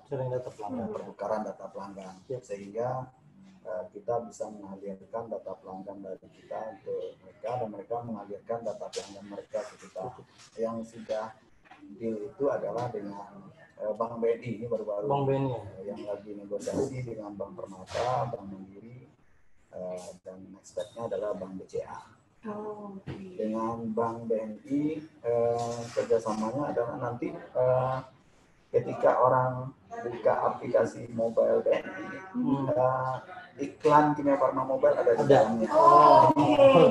Pertukaran data pelanggan sehingga kita bisa mengalirkan data pelanggan dari kita ke mereka dan mereka mengalirkan data pelanggan mereka ke kita. Yang sudah deal itu adalah dengan Bank BNI, ini baru-baru yang lagi negosiasi dengan Bank Permata, Bank Mandiri, dan next step-nya adalah Bank BCA. Dengan Bank BNI kerjasamanya adalah nanti ketika orang buka aplikasi mobile BNI, iklan Kimia Farma Mobile ada di dalamnya.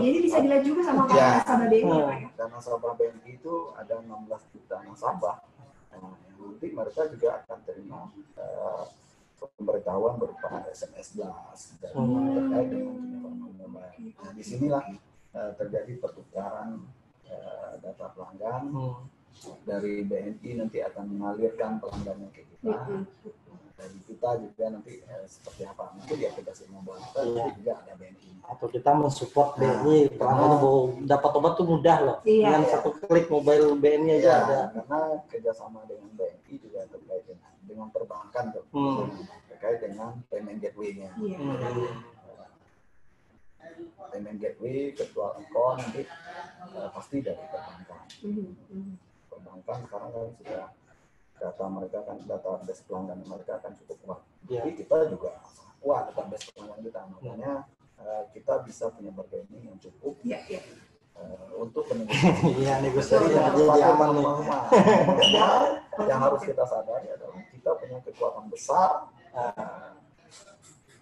Jadi bisa dilihat juga sama nasabah BNI. Dan nasabah BNI itu ada 16 juta nasabah. Nanti mereka juga akan terima pemberitahuan berupa SMS blast dan terkait dengan Kimia Farma Mobile. Nah, disinilah terjadi pertukaran data pelanggan. Dari BNI nanti akan mengalirkan pelanggannya ke kita. Dari kita kita juga nanti seperti apa. Nanti di aplikasi mobile kita juga ada BNI. Atau kita mensupport BNI, pelanggan mau dapat obat tuh mudah loh. Dengan satu klik mobile BNI aja ada. Karena kerjasama dengan BNI juga terkait dengan perbankan tuh, terkait dengan payment gateway-nya. Payment gateway, virtual account nanti pasti dari perbankan. Perbankan sekarang kan sudah data mereka kan, data base pelanggan mereka kan cukup kuat. Jadi kita juga sangat kuat data base pelanggan kita, makanya kita bisa punya bargaining yang cukup untuk negosiasi yang jadi aman nih. Yang harus kita sadari adalah kita punya kekuatan besar,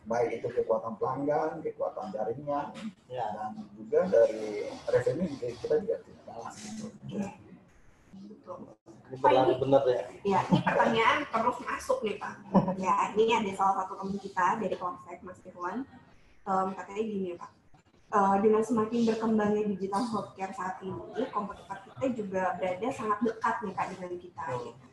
baik itu kekuatan pelanggan, kekuatan jaringan, dan juga dari revenue kita juga tidak kalah. Pak, benar ya. Ya, ini pertanyaan terus masuk nih Pak. Ya, ini ada salah satu teman kita dari Polsek, Mas Irwan. Katanya gini Pak. Dengan semakin berkembangnya digital healthcare saat ini, kompetitor kita juga berada sangat dekat nih Kak dengan kita. Gitu.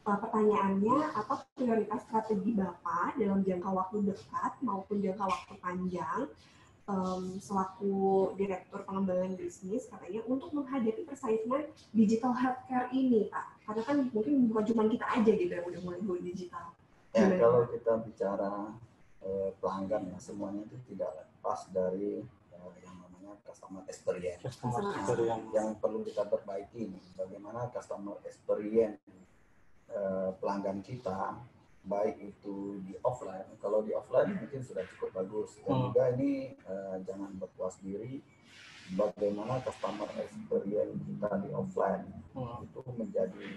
Pertanyaannya, apa prioritas strategi Bapak dalam jangka waktu dekat maupun jangka waktu panjang selaku Direktur Pengembangan Bisnis katanya untuk menghadapi persaingan digital healthcare ini Pak? Karena kan mungkin bukan cuma kita aja gitu yang udah mulai go digital. Ya, kalau kita bicara pelanggan ya, semuanya itu tidak lepas dari yang namanya customer experience. Yang perlu kita perbaiki nih, bagaimana customer experience pelanggan kita, baik itu di offline. Kalau di offline mungkin sudah cukup bagus. Dan juga ini jangan berpuas diri, bagaimana customer experience kita di offline itu menjadi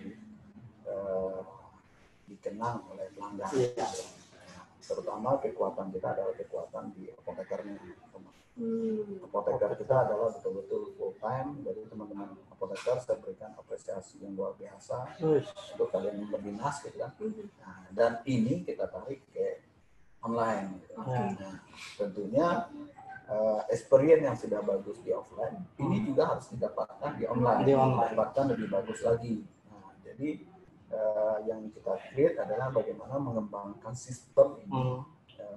dikenang oleh pelanggan. Terutama kekuatan kita adalah kekuatan di apotekernya. Apoteker kita adalah betul-betul full time, jadi teman-teman apoteker saya berikan apresiasi yang luar biasa untuk kalian yang berdinas gitu kan. Nah, dan ini kita tarik ke online. Nah, tentunya experience yang sudah bagus di offline ini juga harus didapatkan di online. Didapatkan lebih bagus lagi. Nah, jadi yang kita create adalah bagaimana mengembangkan sistem ini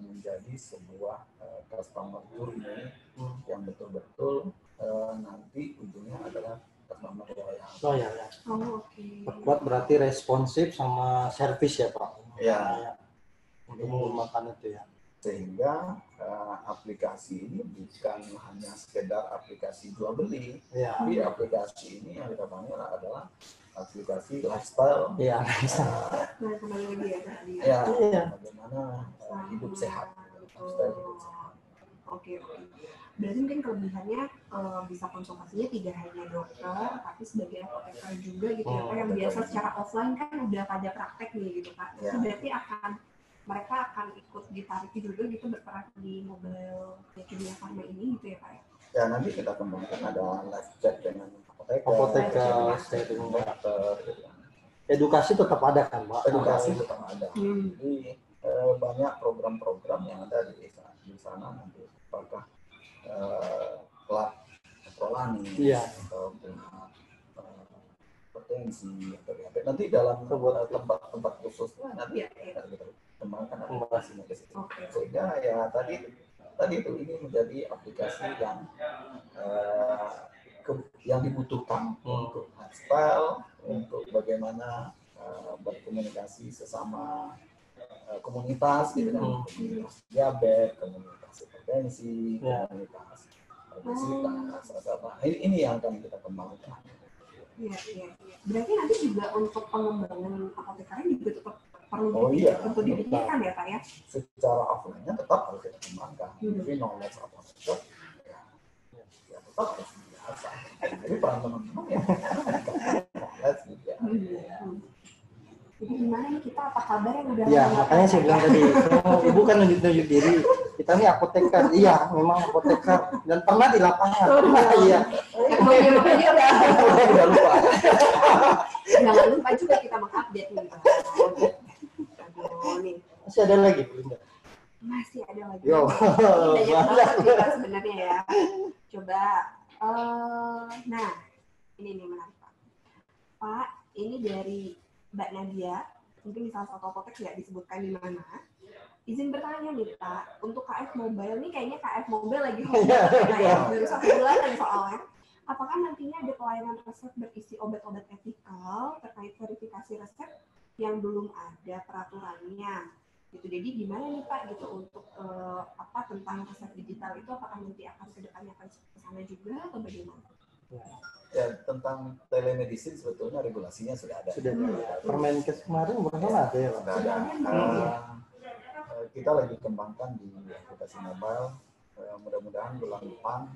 menjadi sebuah customer journey yang betul-betul nanti ujungnya adalah customer loyal. Buat berarti responsif sama servis ya Pak? Ya. Untuk mengembangkan itu ya. Sehingga aplikasi ini bukan hanya sekedar aplikasi jual beli, tapi aplikasi ini yang kita panggil adalah aplikasi lifestyle. Bagaimana hidup sehat. Oke. Berarti mungkin kelebihannya bisa konsultasinya tidak hanya dokter, tapi sebagai apoteker juga gitu ya Pak, yang biasa secara offline kan udah pada praktek nih gitu Pak. Itu berarti mereka akan ikut ditarik juga gitu berperan di mobile Kimia Pharma ini gitu ya Pak? Ya, nanti kita kembangkan ada live chat dengan apoteker, dokter, gitu. Edukasi tetap ada kan Pak? Edukasi tetap ada. Jadi banyak program-program yang ada di sana nanti, apakah klub prolani atau potensi atau diabetes, nanti dalam tempat khususnya nanti kita kembangkan aplikasinya ke situ. Sehingga ya tadi itu ini menjadi aplikasi yang dibutuhkan untuk lifestyle, untuk bagaimana berkomunikasi sesama komunitas gitu kan, komunitas diabetes, komunitas hipertensi, komunitas obesitas, ini yang akan kita kembangkan. Iya. Berarti nanti juga untuk pengembangan apotekernya juga tetap perlu untuk dipikirkan ya Pak ya? Secara offline-nya tetap harus kita kembangkan. Tapi knowledge apoteker ya tetap harus biasa. Jadi peran teman-teman ya knowledge juga. Jadi gimana nih kita, apa kabar yang udah makanya saya bilang tadi, Ibu kan nunjuk diri, kita nih apoteker, memang apoteker, dan pernah di lapangan. Iya. Udah lupa. Jangan lupa juga kita mengupdate nih. Masih ada lagi, Bunda? Masih ada lagi. Banyak banget kita sebenarnya ya. Coba, nah ini nih menarik Pak. Pak, ini dari Mbak Nadia mungkin di salah satu apotek nggak disebutkan di mana. Izin bertanya nih Pak, untuk KF Mobile nih kayaknya KF Mobile lagi baru 1 bulanan soalnya. Apakah nantinya ada pelayanan resep berisi obat-obat etikal terkait verifikasi resep yang belum ada peraturannya? Gitu. Jadi gimana nih Pak gitu untuk tentang resep digital itu, apakah nanti akan kedepannya akan ke sana juga atau bagaimana? Ya, tentang telemedicine sebetulnya regulasinya sudah ada. Sudah ada. Permenkes kemarin bukan ada ya Pak? Sudah ada. Kita lagi kembangkan di aplikasi mobile. Mudah-mudahan bulan depan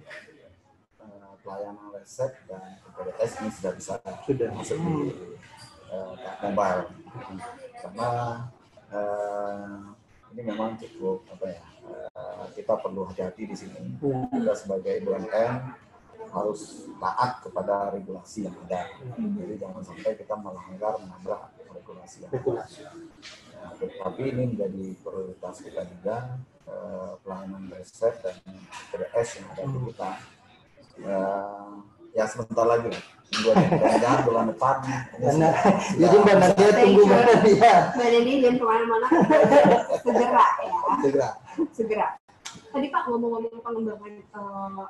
pelayanan resep dan PPDS ini sudah bisa masuk di mobile. Karena ini memang cukup kita perlu hati-hati di sini. Kita sebagai BUMN harus taat kepada regulasi yang ada. Jadi jangan sampai kita menabrak regulasi yang ada. Tapi ini menjadi prioritas kita juga, pelayanan resep dan PDS yang ada di kita. Ya sebentar lagi lah. Mudah-mudahan bulan depan. Jadi Mbak Nadia tunggu Mbak Nadia. Mbak Nadia jangan kemana-mana. Segera. Tadi Pak ngomong-ngomong pengembangan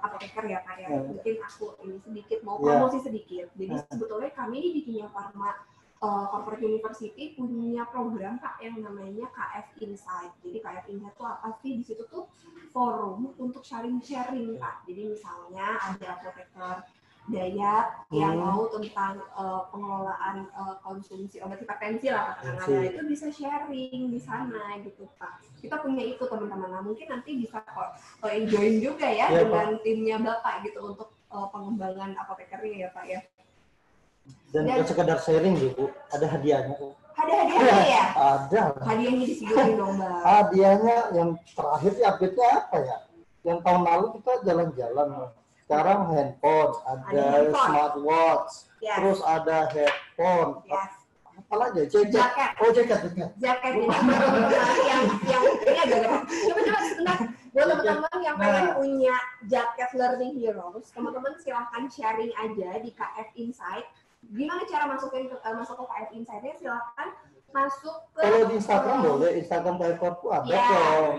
apoteker ya Pak ya. Mungkin aku ini sedikit mau promosi sedikit. Jadi sebetulnya kami di Kimia Pharma Corporate University punya program Pak yang namanya KF Insight. Jadi KF Insight itu apa sih? Di situ tuh forum untuk sharing-sharing Pak. Jadi misalnya ada apoteker Dayat yang mau tentang pengelolaan konsumsi obat hipertensi lah katakanlah, itu bisa sharing di sana gitu Pak. Kita punya itu teman-teman. Nah, mungkin nanti bisa join juga ya dengan timnya Bapak gitu untuk pengembangan apotekernya ya Pak ya. Dan bukan sekedar sharing Bu, ada hadiahnya. Ada hadiahnya ya? Ada. Hadiahnya disebutin dong Mbak. Hadiahnya yang terakhir sih update-nya apa ya? Yang tahun lalu kita jalan-jalan. Sekarang handphone, ada smartwatch, terus ada headphone. Apa lagi? Jaket. Oh jaket. Jaket ini yang ini agak-agak. Coba sebentar. Buat teman-teman yang pengen punya jaket Learning Heroes, teman-teman silahkan sharing aja di KF Insight. Gimana cara masuk ke KF Insight-nya? Silahkan masuk ke. Kalau di Instagram boleh, Instagram KF ada kok.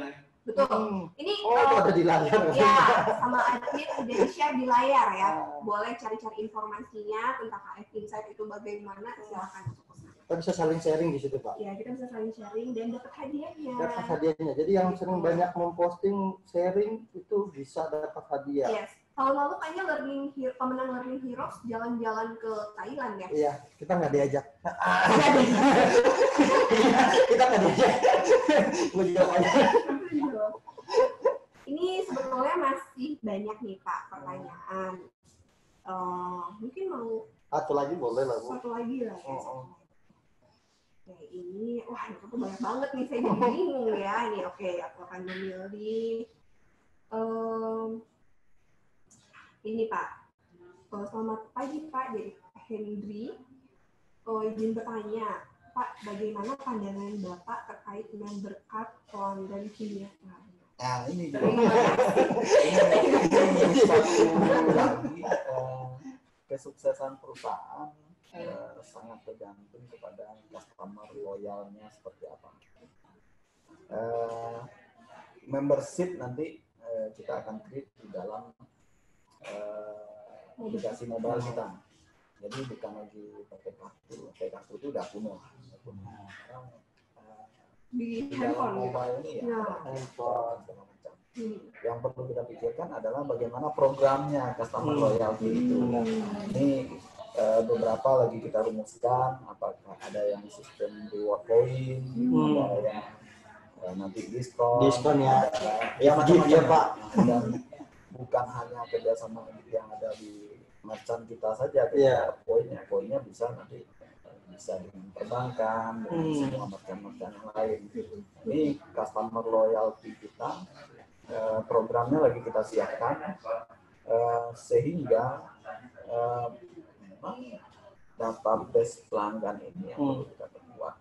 Betul. Ini ada di layar. Ya, sama admin udah di-share di layar ya. Boleh cari-cari informasinya tentang KF Insight itu bagaimana, silahkan masuk ke sana. Kita bisa saling sharing di situ Pak. Ya, kita bisa saling sharing dan dapat hadiahnya. Dapat hadiahnya. Jadi yang sering banyak memposting sharing itu bisa dapat hadiah. Yes. Tahun lalu kayaknya pemenang Learning Heroes jalan-jalan ke Thailand ya? Iya, kita nggak diajak. Kita nggak diajak. Mau jawab aja. Ini sebetulnya masih banyak nih Pak pertanyaan. Mungkin mau satu lagi boleh lah Bu. Satu lagi lah. Oke, ini itu tuh banyak banget nih, saya jadi bingung ya. Ini oke, aku akan memilih. Ini Pak. Selamat pagi Pak, dari Henry. Izin bertanya, Pak, bagaimana pandangan Bapak terkait member card pelanggan Kimia Pharma? Nah, ini juga. Ini satu lagi kesuksesan perusahaan sangat tergantung kepada customer loyalnya seperti apa. Membership nanti kita akan create di dalam aplikasi mobile kita. Jadi bukan lagi pakai kartu itu udah kuno. Sekarang di dalam mobile ini handphone segala macam. Yang perlu kita pikirkan adalah bagaimana programnya customer loyalty itu. Ini beberapa lagi kita rumuskan, apakah ada yang sistem reward point, ada yang nanti diskon ya, macam-macam Pak. Dan bukan hanya kerjasama yang ada di merchant kita saja, poinnya bisa nanti bisa dengan perbankan, dengan semua merchant-merchant yang lain. Ini customer loyalty kita, programnya lagi kita siapkan sehingga memang database pelanggan ini yang perlu kita perkuat.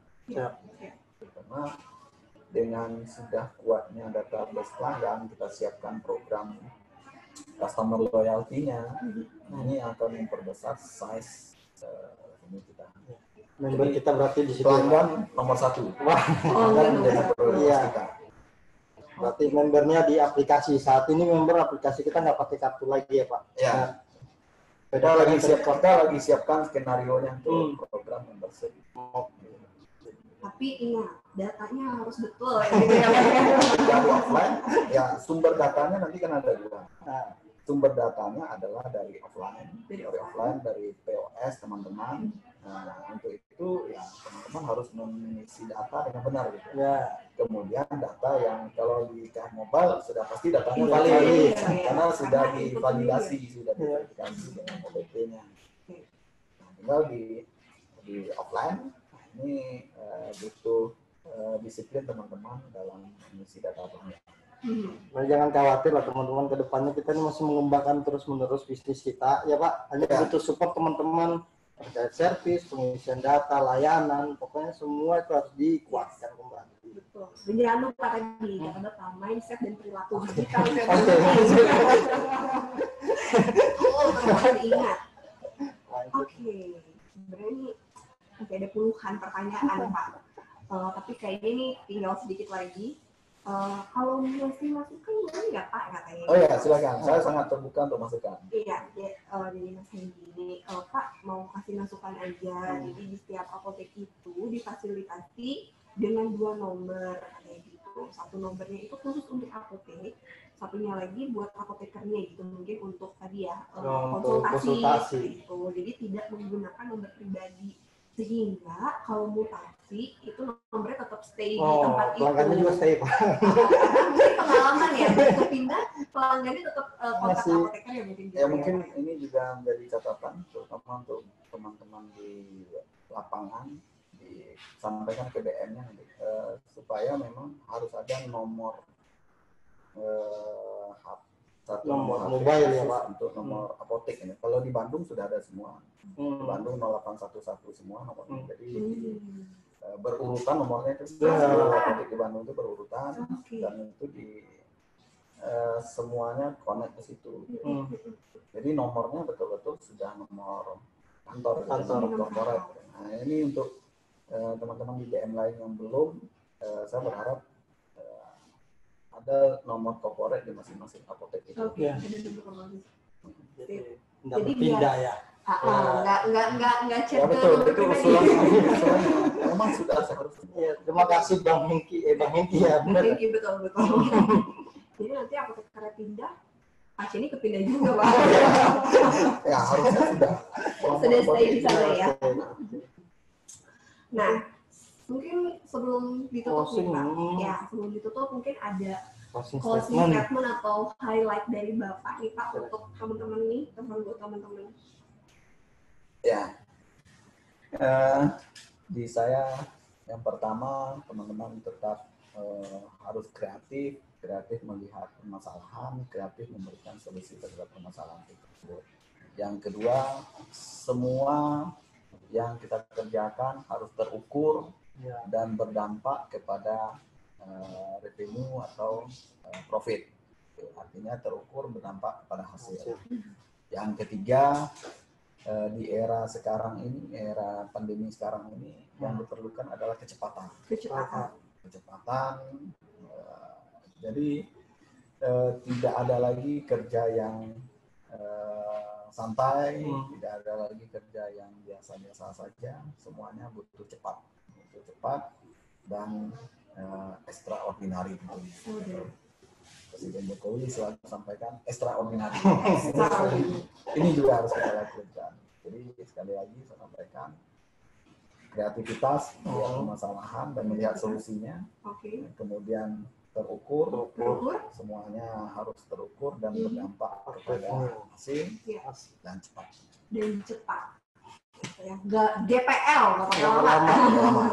Karena dengan sudah kuatnya database pelanggan, kita siapkan program customer loyalty-nya, ini akan memperbesar size revenue kita. Member kita berarti di situ. Pelanggan nomor 1. Wah, Pelanggan menjadi prioritas iya. kita. Berarti membernya di aplikasi. Saat ini member aplikasi kita nggak pakai kartu lagi ya Pak? Ya. Kita lagi siapkan skenario-nya untuk program membership. Tapi ingat, datanya harus betul. Dari offline, ya sumber datanya nanti kan ada 2. Nah, Sumber datanya adalah dari offline, dari POS teman-teman. Nah, untuk itu ya teman-teman harus mengisi data dengan benar gitu. ya. Kemudian data yang kalau di KM Mobile sudah pasti datanya Valid. valid karena sudah divalidasi, sudah diverifikasi dengan OTP-nya. Nah, tinggal di offline, ini butuh disiplin teman-teman dalam mengisi data pelanggan. Nah, jangan khawatir lah teman-teman, ke depannya kita ini masih mengembangkan terus-menerus bisnis kita ya Pak. Hanya butuh support teman-teman terkait servis, pengisian data, layanan, pokoknya semua itu harus dikuatkan kembali. Betul. Dan jangan lupa tadi jangan lupa mindset dan perilaku digital. Teman-teman ingat. Oke, sebenarnya ini masih ada puluhan pertanyaan Pak. Tapi kayaknya ini tinggal sedikit lagi. Kalau masih masukan boleh nggak Pak katanya? Oh ya, silakan. Saya sangat terbuka untuk masukan. Iya, jadi Mas Hendy ini Pak mau kasih masukan aja. Jadi di setiap apotek itu difasilitasi dengan 2 nomor kayak gitu. 1 nomornya itu khusus untuk apotek, satunya lagi buat apotekernya gitu, mungkin untuk tadi ya konsultasi gitu. Jadi tidak menggunakan nomor pribadi, sehingga kalau mutasi itu nomornya tetap stay di tempat itu. Pelanggannya juga stay Pak. Mungkin pengalaman ya, begitu pindah pelanggannya tetap kontak apoteker ya mungkin. Ya mungkin ini juga menjadi catatan terutama untuk teman-teman di lapangan, disampaikan ke DM-nya supaya memang harus ada nomor nomor mobile ya Pak untuk nomor apotek ini. Kalau di Bandung sudah ada semua. Di Bandung 0811 semua nomornya. Jadi berurutan nomornya itu. Apotek di Bandung itu berurutan dan itu semuanya connect ke situ. Jadi nomornya betul-betul sudah nomor kantor, nomor korporat. Nah, ini untuk teman-teman di DM lain yang belum, saya berharap ada nomor korporat di masing-masing apotek itu. Nggak berpindah ya. Nggak chat Ya betul, itu usulannya. Memang sudah seharusnya. Ya, terima kasih Bang Hengki ya benar. Hengki betul. Jadi nanti apoteker pindah, pasien ini kepindah juga Pak. Ya harusnya sudah stay di sana ya. Nah, mungkin sebelum ditutup nih Pak, ya sebelum ditutup mungkin ada closing statement atau highlight dari Bapak nih Pak untuk teman-teman nih, buat teman-teman. Ya, di saya yang pertama teman-teman tetap harus kreatif melihat permasalahan, kreatif memberikan solusi terhadap permasalahan tersebut. Yang kedua, semua yang kita kerjakan harus terukur dan berdampak kepada revenue atau profit. Artinya terukur berdampak kepada hasil. Yang ketiga, di era sekarang ini, era pandemi sekarang ini, yang diperlukan adalah kecepatan. Jadi tidak ada lagi kerja yang santai, tidak ada lagi kerja yang biasa-biasa saja. Semuanya butuh cepat dan extraordinary. Presiden Jokowi selalu sampaikan extraordinary. Ini juga harus kita lakukan. Jadi sekali lagi saya sampaikan, kreativitas melihat permasalahan dan melihat solusinya. Kemudian terukur, semuanya harus terukur dan berdampak kepada hasil dan cepat. Ya, GPL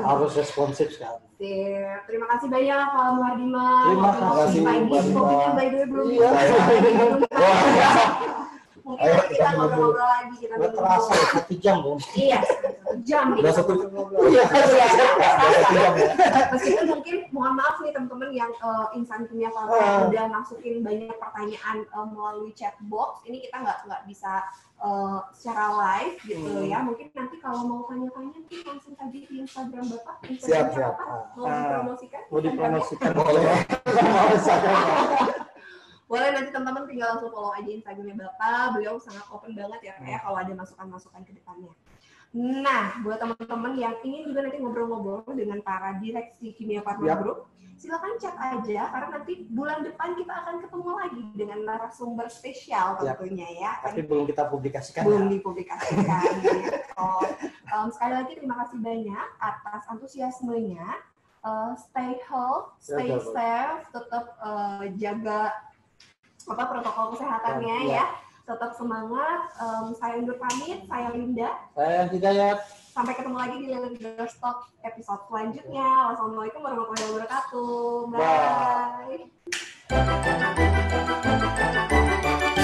harus responsif sekali. Terima kasih banyak Pak Muhardiman. Terima kasih Kopinya by the way belum. Mungkin nanti kita ngobrol-ngobrol lagi, kita terasa 1 jam Bung. Iya, 1 jam nih. Meskipun mungkin mohon maaf nih teman-teman yang insan punya kalau udah masukin banyak pertanyaan melalui chat box, ini kita nggak bisa secara live gitu ya. Mungkin nanti nanti kalau mau tanya-tanya nanti langsung saja di Instagram Bapak. Siap. Mau dipromosikan? Mau dipromosikan Boleh. Boleh, nanti teman-teman tinggal langsung follow aja Instagramnya Bapak. Beliau sangat open banget ya kayak kalau ada masukan-masukan ke depannya. Nah, buat teman-teman yang ingin juga nanti ngobrol-ngobrol dengan para direksi Kimia Farma Group, silakan chat aja karena nanti bulan depan kita akan ketemu lagi dengan narasumber spesial tentunya ya. Tapi belum kita publikasikan. Belum dipublikasikan. Gitu. Sekali lagi terima kasih banyak atas antusiasmenya. Stay healthy, stay safe, tetap jaga protokol kesehatannya ya. Tetap semangat. Saya undur pamit. Saya Linda. Saya Hidayat. Sampai ketemu lagi di Leader Talk episode selanjutnya. Wassalamualaikum warahmatullahi wabarakatuh. Bye.